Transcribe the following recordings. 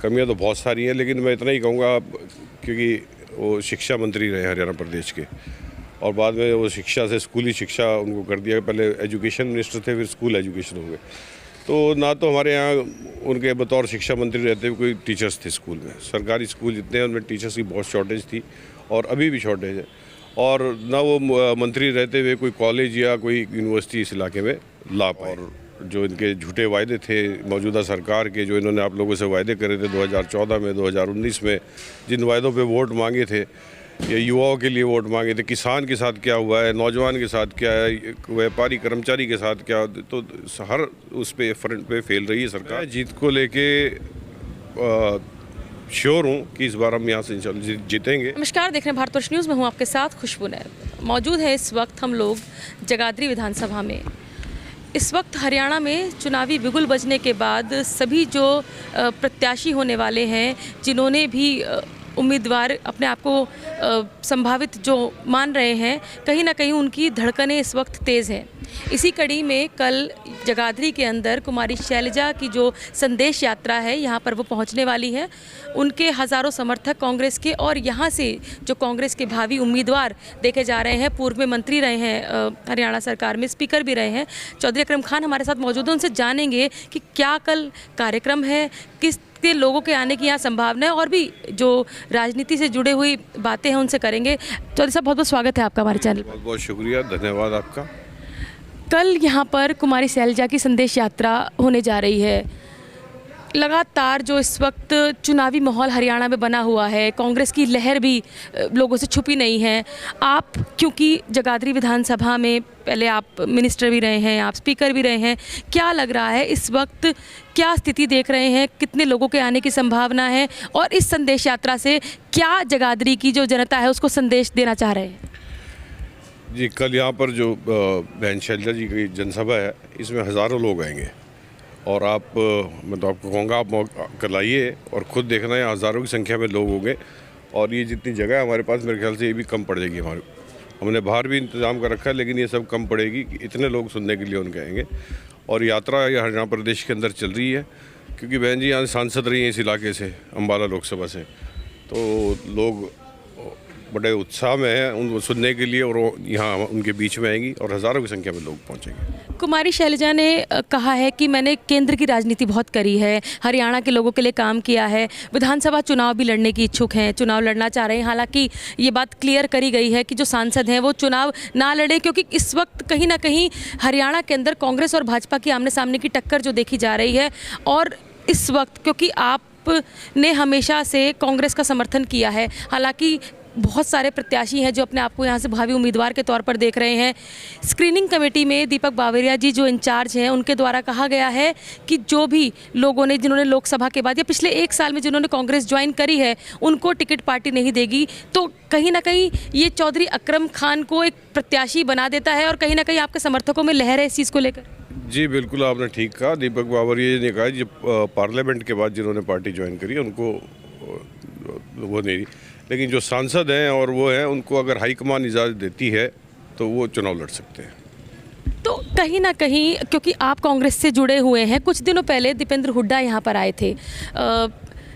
कमियां तो बहुत सारी हैं, लेकिन मैं इतना ही कहूँगा क्योंकि वो शिक्षा मंत्री रहे हरियाणा प्रदेश के, और बाद में वो शिक्षा से स्कूली शिक्षा उनको कर दिया। पहले एजुकेशन मिनिस्टर थे, फिर स्कूल एजुकेशन हो गए। तो ना तो हमारे यहाँ उनके बतौर शिक्षा मंत्री रहते हुए कोई टीचर्स थे स्कूल में। सरकारी स्कूल जितने हैं उनमें टीचर्स की बहुत शॉर्टेज थी और अभी भी शॉर्टेज है। और ना वो मंत्री रहते हुए कोई कॉलेज या कोई यूनिवर्सिटी इस इलाके में ला पाए। और जो इनके झूठे वायदे थे मौजूदा सरकार के, जो इन्होंने आप लोगों से वायदे करे थे 2014 में, 2019 में, जिन वायदों पे वोट मांगे थे, या युवाओं के लिए वोट मांगे थे, किसान के साथ क्या हुआ है, नौजवान के साथ क्या है, व्यापारी कर्मचारी के साथ क्या, तो हर उस पे फ्रंट पे फेल रही है सरकार। जीत को लेके श्योर हूँ कि इस बार हम यहाँ से जीतेंगे। नमस्कार, देख रहे हैं भारतवर्ष न्यूज़ में हूँ आपके साथ खुशबू नैर। मौजूद है इस वक्त हम लोग जगाधरी विधानसभा में। इस वक्त हरियाणा में चुनावी बिगुल बजने के बाद सभी जो प्रत्याशी होने वाले हैं, जिन्होंने भी उम्मीदवार अपने आप को संभावित जो मान रहे हैं, कहीं ना कहीं उनकी धड़कनें इस वक्त तेज़ हैं। इसी कड़ी में कल जगाधरी के अंदर कुमारी शैलजा की जो संदेश यात्रा है, यहाँ पर वो पहुँचने वाली है। उनके हज़ारों समर्थक कांग्रेस के, और यहाँ से जो कांग्रेस के भावी उम्मीदवार देखे जा रहे हैं, पूर्व में मंत्री रहे हैं हरियाणा सरकार में, स्पीकर भी रहे हैं, चौधरी अकरम खान हमारे साथ मौजूद हैं। उनसे जानेंगे कि क्या कल कार्यक्रम है, किस के लोगों के आने की यहाँ संभावना है, और भी जो राजनीति से जुड़े हुई बातें हैं उनसे करेंगे। चौधरी साहब, बहुत बहुत स्वागत है आपका हमारे चैनल। बहुत बहुत शुक्रिया, धन्यवाद आपका। कल यहाँ पर कुमारी शैलजा की संदेश यात्रा होने जा रही है। लगातार जो इस वक्त चुनावी माहौल हरियाणा में बना हुआ है, कांग्रेस की लहर भी लोगों से छुपी नहीं है। आप क्योंकि जगाधरी विधानसभा में पहले आप मिनिस्टर भी रहे हैं, आप स्पीकर भी रहे हैं, क्या लग रहा है इस वक्त, क्या स्थिति देख रहे हैं, कितने लोगों के आने की संभावना है, और इस संदेश यात्रा से क्या जगाधरी की जो जनता है उसको संदेश देना चाह रहे हैं? जी, कल यहाँ पर जो बहन शैलजा जी की जनसभा है, इसमें हज़ारों लोग आएंगे, और मैं तो आपको कहूँगा आप कल आइए और ख़ुद देखना है, हज़ारों की संख्या में लोग होंगे। और ये जितनी जगह है हमारे पास, मेरे ख्याल से ये भी कम पड़ जाएगी। हमने बाहर भी इंतज़ाम कर रखा है, लेकिन ये सब कम पड़ेगी, इतने लोग सुनने के लिए उनके आएंगे। और यात्रा ये हरियाणा प्रदेश के अंदर चल रही है, क्योंकि बहन जी यहाँ सांसद रही हैं इस इलाके से, अम्बाला लोकसभा से, तो लोग बड़े उत्साह में हैं उनको सुनने के लिए, और यहाँ उनके बीच में आएंगी और हज़ारों की संख्या में लोग पहुँचेंगे। कुमारी शैलजा ने कहा है कि मैंने केंद्र की राजनीति बहुत करी है, हरियाणा के लोगों के लिए काम किया है, विधानसभा चुनाव भी लड़ने की इच्छुक हैं, चुनाव लड़ना चाह रहे हैं। हालांकि ये बात क्लियर करी गई है कि जो सांसद हैं वो चुनाव ना लड़े, क्योंकि इस वक्त कहीं ना कहीं हरियाणा के अंदर कांग्रेस और भाजपा की आमने सामने की टक्कर जो देखी जा रही है। और इस वक्त क्योंकि आपने हमेशा से कांग्रेस का समर्थन किया है, हालांकि बहुत सारे प्रत्याशी हैं जो अपने आप को यहाँ से भावी उम्मीदवार के तौर पर देख रहे हैं। स्क्रीनिंग कमेटी में दीपक बावरिया जी जो इंचार्ज हैं, उनके द्वारा कहा गया है कि जो भी लोगों ने, जिन्होंने लोकसभा के बाद या पिछले 1 साल में जिन्होंने कांग्रेस ज्वाइन करी है, उनको टिकट पार्टी नहीं देगी। तो कहीं ना कहीं ये चौधरी अकरम खान को एक प्रत्याशी बना देता है, और कहीं ना कहीं आपके समर्थकों में लहर है इस चीज़ को लेकर। जी बिल्कुल, आपने ठीक कहा। दीपक बावरिया जी ने कहा जब पार्लियामेंट के बाद जिन्होंने पार्टी ज्वाइन करी उनको वो नहीं, लेकिन जो सांसद हैं और वो हैं, उनको अगर हाईकमान इजाज़त देती है तो वो चुनाव लड़ सकते हैं। तो कहीं ना कहीं क्योंकि आप कांग्रेस से जुड़े हुए हैं, कुछ दिनों पहले दीपेंद्र हुड्डा यहाँ पर आए थे,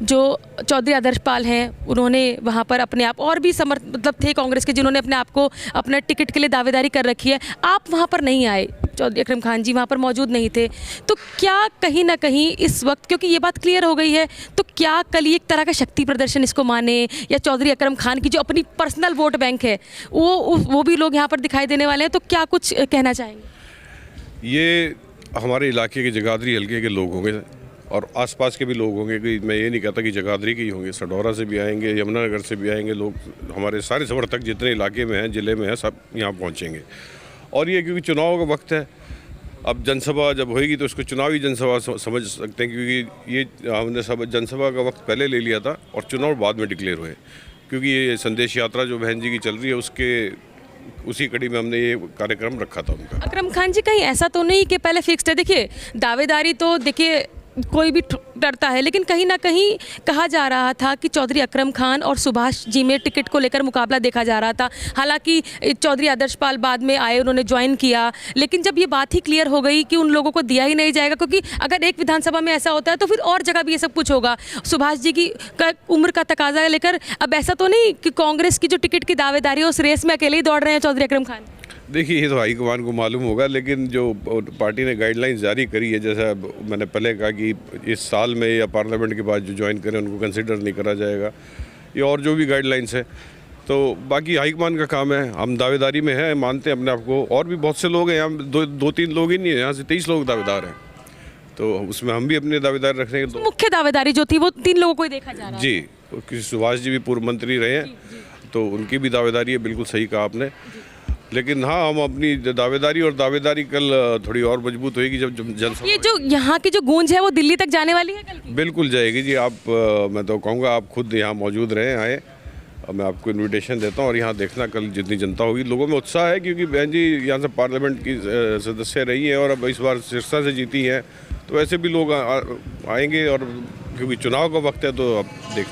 जो चौधरी आदर्शपाल हैं, उन्होंने वहाँ पर अपने आप, और भी मतलब थे कांग्रेस के जिन्होंने अपने आप को अपना टिकट के लिए दावेदारी कर रखी है। आप वहाँ पर नहीं आए, चौधरी अकरम खान जी वहाँ पर मौजूद नहीं थे। तो क्या कहीं ना कहीं इस वक्त, क्योंकि ये बात क्लियर हो गई है, तो क्या कल एक तरह का शक्ति प्रदर्शन इसको माने, या चौधरी अकरम खान की जो अपनी पर्सनल वोट बैंक है वो भी लोग यहाँ पर दिखाई देने वाले हैं? तो क्या कुछ कहना चाहेंगे? ये हमारे इलाके के जगाधरी हल्के के लोग होंगे और आसपास के भी लोग होंगे, कि मैं ये नहीं कहता कि जगाधरी के ही होंगे, सडौरा से भी आएंगे, यमुनानगर से भी आएंगे लोग। हमारे सारे समर्थक जितने इलाके में हैं, ज़िले में हैं, सब यहाँ पहुँचेंगे। और ये क्योंकि चुनाव का वक्त है, अब जनसभा जब होएगी तो इसको चुनावी जनसभा समझ सकते हैं, क्योंकि ये हमने सब जनसभा का वक्त पहले ले लिया था और चुनाव बाद में डिक्लेयर हुए, क्योंकि ये संदेश यात्रा जो बहन जी की चल रही है उसी कड़ी में हमने ये कार्यक्रम रखा था उनका। अकरम खान जी, कहीं ऐसा तो नहीं कि पहले फिक्स्ड है? देखिए, दावेदारी तो देखिए कोई भी डरता है, लेकिन कहीं ना कहीं कहा जा रहा था कि चौधरी अकरम खान और सुभाष जी में टिकट को लेकर मुकाबला देखा जा रहा था। हालांकि चौधरी आदर्शपाल बाद में आए, उन्होंने ज्वाइन किया, लेकिन जब ये बात ही क्लियर हो गई कि उन लोगों को दिया ही नहीं जाएगा, क्योंकि अगर एक विधानसभा में ऐसा होता है तो फिर और जगह भी ये सब कुछ होगा। सुभाष जी की उम्र का तकाजा लेकर अब ऐसा तो नहीं कि कांग्रेस की जो टिकट की दावेदारी है उस रेस में अकेले ही दौड़ रहे हैं चौधरी अकरम खान? देखिए, ये तो हाईकमान को मालूम होगा, लेकिन जो पार्टी ने गाइडलाइंस जारी करी है, जैसा मैंने पहले कहा कि इस साल में या पार्लियामेंट के बाद जो ज्वाइन करें उनको कंसिडर नहीं करा जाएगा, ये और जो भी गाइडलाइंस है, तो बाकी हाईकमान का काम है। हम दावेदारी में हैं, मानते हैं अपने आप को, और भी बहुत से लोग हैं यहाँ, दो तीन लोग ही नहीं है, यहाँ से 23 लोग दावेदार हैं, तो उसमें हम भी अपने दावेदार रखने के। मुख्य दावेदारी जो थी वो 3 लोगों को ही देखा जा रहा है। जी, क्योंकि सुभाष जी भी पूर्व मंत्री रहे हैं, तो उनकी भी दावेदारी है, बिल्कुल सही कहा आपने। लेकिन हाँ, हम अपनी दावेदारी कल थोड़ी और मजबूत होगी जब जनसभा। ये जो यहाँ की जो गूंज है वो दिल्ली तक जाने वाली है कल की? बिल्कुल जाएगी जी। आप मैं तो कहूँगा आप खुद यहाँ मौजूद रहें, आए, मैं आपको इनविटेशन देता हूँ, और यहाँ देखना कल जितनी जनता होगी। लोगों में उत्साह है, क्योंकि बहन जी यहाँ से पार्लियामेंट की सदस्य रही हैं और अब इस बार सिरसा से जीती हैं, तो ऐसे भी लोग आएंगे, और क्योंकि चुनाव का वक्त है तो अब देख।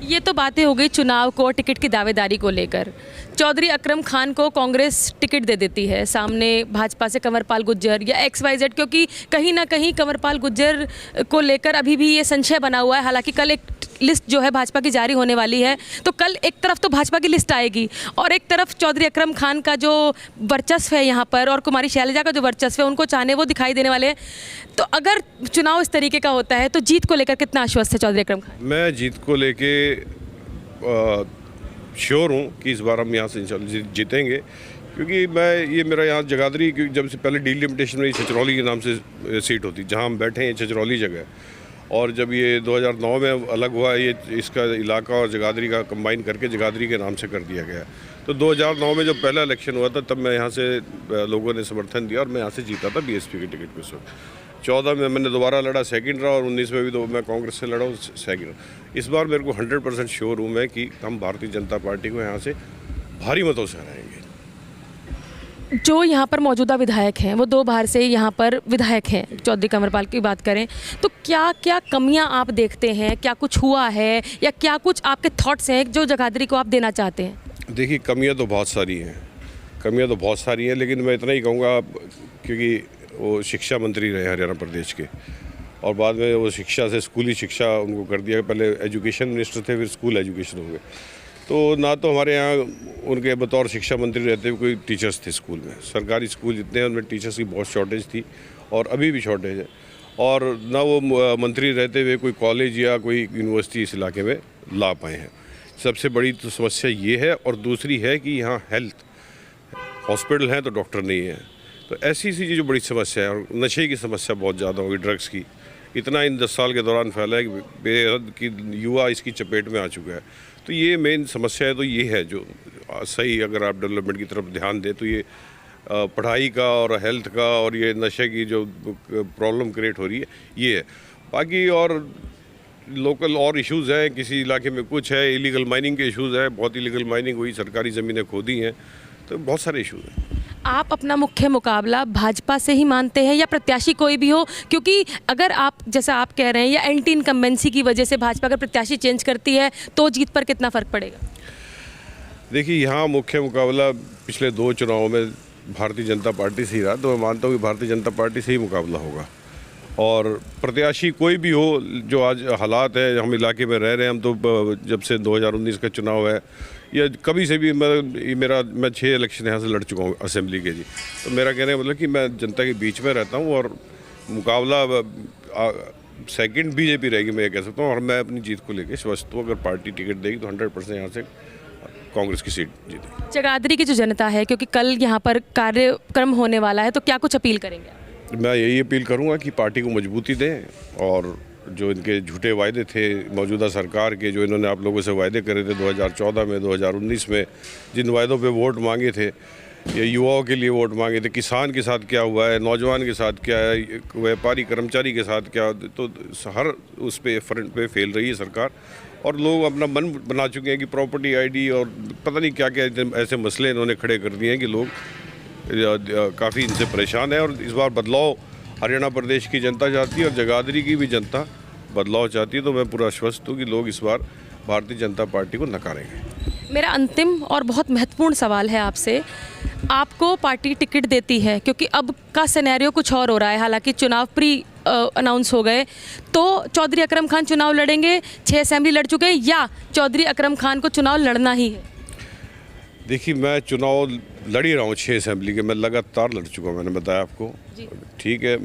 ये तो बातें हो गई चुनाव को, टिकट की दावेदारी को लेकर। चौधरी अकरम खान को कांग्रेस टिकट दे देती है, सामने भाजपा से कंवरपाल गुर्जर या XYZ, क्योंकि कहीं ना कहीं कंवरपाल गुर्जर को लेकर अभी भी ये संशय बना हुआ है। हालांकि कल एक लिस्ट जो है भाजपा की जारी होने वाली है, तो कल एक तरफ तो भाजपा की लिस्ट आएगी और एक तरफ चौधरी अकरम खान का जो वर्चस्व है यहाँ पर और कुमारी शैलजा का जो वर्चस्व है, उनको चाहने वो दिखाई देने वाले हैं। तो अगर चुनाव इस तरीके का होता है तो जीत को लेकर कितना आश्वस्त है चौधरी अकरम खान? मैं जीत को लेके श्योर हूँ कि इस बार हम यहाँ से इंशाल्लाह जीतेंगे, क्योंकि ये मेरा यहाँ जगाधरी, जब से पहले डिलिमिटेशन में छछरौली के नाम से सीट होती, जहाँ हम बैठे हैं छछरौली जगह, और जब ये 2009 में अलग हुआ, ये इसका इलाका और जगाधरी का कंबाइन करके जगाधरी के नाम से कर दिया गया। तो 2009 में जब पहला इलेक्शन हुआ था, तब मैं यहाँ से लोगों ने समर्थन दिया और मैं यहाँ से जीता था BSP की टिकट पे। उस वक्त 14 में मैंने दोबारा लड़ा, सेकंड रहा, और 19 में भी तो मैं कांग्रेस से लड़ा, सेकंड रहा। इस बार मेरे को 100% श्योर हूँ मैं कि हम भारतीय जनता पार्टी को यहाँ से भारी मतों से हराएंगे। जो यहाँ पर मौजूदा विधायक हैं वो 2 बार से यहाँ पर विधायक हैं, चौधरी कंवरपाल की बात करें तो क्या क्या कमियाँ आप देखते हैं, क्या कुछ हुआ है या क्या कुछ आपके थॉट्स हैं जो जगाधरी को आप देना चाहते हैं? देखिए, कमियाँ तो बहुत सारी हैं, लेकिन मैं इतना ही कहूँगा, क्योंकि वो शिक्षा मंत्री रहे हरियाणा प्रदेश के, और बाद में वो शिक्षा से स्कूली शिक्षा उनको कर दिया। पहले एजुकेशन मिनिस्टर थे, फिर स्कूल एजुकेशन हो गए। तो ना तो हमारे यहाँ उनके बतौर शिक्षा मंत्री रहते हुए कोई टीचर्स थे स्कूल में। सरकारी स्कूल जितने हैं उनमें टीचर्स की बहुत शॉर्टेज थी, और अभी भी शॉर्टेज है। और ना वो मंत्री रहते हुए कोई कॉलेज या कोई यूनिवर्सिटी इस इलाके में ला पाए हैं। सबसे बड़ी तो समस्या ये है, और दूसरी है कि यहाँ हेल्थ हॉस्पिटल हैं तो डॉक्टर नहीं है। तो ऐसी जो बड़ी समस्या है, और नशे की समस्या बहुत ज़्यादा होगी, ड्रग्स की इतना इन 10 साल के दौरान फैला है कि बेहद की युवा इसकी चपेट में आ चुका है। तो ये मेन समस्या है। तो ये है जो सही, अगर आप डेवलपमेंट की तरफ ध्यान दें तो ये पढ़ाई का और हेल्थ का और ये नशे की जो प्रॉब्लम क्रिएट हो रही है, ये है। बाकी और लोकल और इश्यूज़ हैं, किसी इलाके में कुछ है, इलीगल माइनिंग के इश्यूज़ हैं, बहुत इलीगल माइनिंग हुई, सरकारी ज़मीनें खोदी हैं, तो बहुत सारे इश्यूज़ हैं। आप अपना मुख्य मुकाबला भाजपा से ही मानते हैं या प्रत्याशी कोई भी हो? क्योंकि अगर आप, जैसा आप कह रहे हैं, या एंटी इनकम्बेंसी की वजह से भाजपा अगर प्रत्याशी चेंज करती है तो जीत पर कितना फ़र्क पड़ेगा? देखिए, यहाँ मुख्य मुकाबला पिछले 2 चुनावों में भारतीय जनता पार्टी से ही रहा, तो मैं मानता हूँ कि भारतीय जनता पार्टी से ही मुकाबला होगा। और प्रत्याशी कोई भी हो, जो आज हालात है, हम इलाके में रह रहे हैं, हम तो जब से 2019 का चुनाव है या कभी से भी मैं 6 इलेक्शन यहाँ से लड़ चुका हूँ असेंबली के जी। तो मेरा कहने का मतलब कि मैं जनता के बीच में रहता हूँ, और मुकाबला सेकंड बीजेपी रहेगी, मैं ये कह सकता हूँ। और मैं अपनी जीत को लेकर स्वस्थ हूँ। अगर पार्टी टिकट देगी तो 100% यहाँ से कांग्रेस की सीट जीतेगी। जगाधरी की जो जनता है, क्योंकि कल यहाँ पर कार्यक्रम होने वाला है, तो क्या कुछ अपील करेंगे? मैं यही अपील करूंगा कि पार्टी को मजबूती दें, और जो इनके झूठे वायदे थे मौजूदा सरकार के, जो इन्होंने आप लोगों से वायदे करे थे 2014 में, 2019 में, जिन वायदों पे वोट मांगे थे, ये युवाओं के लिए वोट मांगे थे, किसान के साथ क्या हुआ है, नौजवान के साथ क्या है, व्यापारी कर्मचारी के साथ क्या, तो हर उस पे फ्रंट पे फेल रही है सरकार। और लोग अपना मन बना चुके हैं कि प्रॉपर्टी ID और पता नहीं क्या क्या ऐसे मसले इन्होंने खड़े कर दिए हैं कि लोग काफ़ी इनसे परेशान है। और इस बार बदलाव हरियाणा प्रदेश की जनता चाहती है और जगाधरी की भी जनता बदलाव चाहती है। तो मैं पूरा आश्वस्त हूँ कि लोग इस बार भारतीय जनता पार्टी को नकारेंगे। मेरा अंतिम और बहुत महत्वपूर्ण सवाल है आपसे, आपको पार्टी टिकट देती है, क्योंकि अब का सिनेरियो कुछ और हो रहा है, हालांकि चुनाव प्री अनाउंस हो गए, तो चौधरी अकरम खान चुनाव लड़ेंगे, 6 असेंबली लड़ चुके हैं, या चौधरी अकरम खान को चुनाव लड़ना ही है? देखिए, मैं चुनाव लड़ ही रहा हूँ 6 असेंबली के, मैं लगातार लड़ चुका हूँ, मैंने बताया आपको। ठीक है,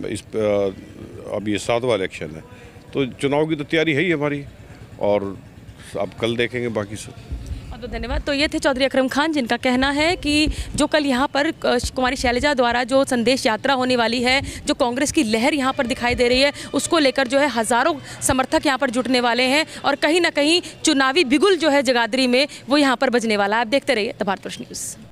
अब ये 7वां इलेक्शन है, तो चुनाव की तो तैयारी है ही हमारी, और अब कल देखेंगे बाकी सब। बहुत बहुत धन्यवाद। तो ये थे चौधरी अकरम खान, जिनका कहना है कि जो कल यहाँ पर कुमारी शैलजा द्वारा जो संदेश यात्रा होने वाली है, जो कांग्रेस की लहर यहाँ पर दिखाई दे रही है, उसको लेकर जो है हज़ारों समर्थक यहाँ पर जुटने वाले हैं, और कहीं ना कहीं चुनावी बिगुल जो है जगाधरी में वो यहाँ पर बजने वाला है। आप देखते रहिए द भारत वर्ष न्यूज़।